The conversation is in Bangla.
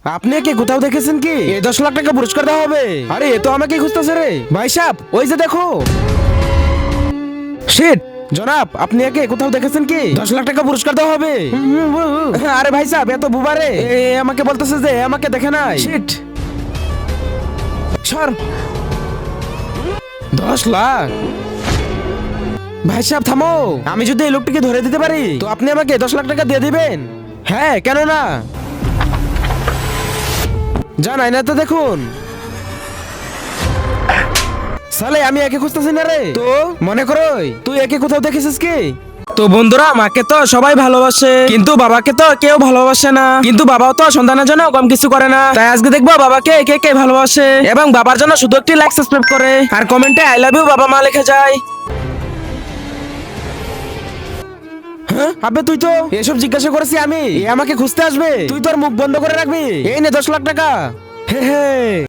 আপনি একে কোথাও দেখেছেন কি? 10 লাখ টাকা পুরস্কার দেওয়া হবে। আরে এ তো আমাকে খুঁজতেছে রে। ভাই সাহেব ওই যে দেখো। শিট, জনাব আপনি একে কোথাও দেখেছেন কি? 10 লাখ টাকা পুরস্কার দেওয়া হবে। আরে ভাই সাহেব এত বুবারে আমাকে বলতেছে যে আমাকে দেখে নাই। শিট, সর। 10 লাখ? ভাই সাহেব থামো। আমি যদি এই লোকটিকে ধরে দিতে পারি তো আপনি আমাকে 10 লাখ টাকা দিয়ে দিবেন। হ্যাঁ কেন না, জান আয়না তো দেখুন। সালে আমি একে খুঁজতেছি না রে। তো মনে করো তুই একে কোথাও দেখেছিস কি? তো বন্ধুরা, মাকে তো সবাই ভালোবাসে কিন্তু বাবাকে তো কেউ ভালোবাসে না। কিন্তু বাবাও তো সন্তানের জন্য কম কিছু করে না। তাই আজকে দেখবো বাবাকে কে কে ভালোবাসে এবং বাবার জন্য শুধু একটি লাইক সাবস্ক্রাইব করে আর কমেন্টে আই লাভ ইউ বাবা মা লিখে যায়। হ্যাঁ আবে তুই তো এসব জিজ্ঞাসা করেছি আমি, এ আমাকে খুঁজতে আসবে, তুই তোর মুখ বন্ধ করে রাখবি। এই নে 10 লাখ টাকা। হে হে।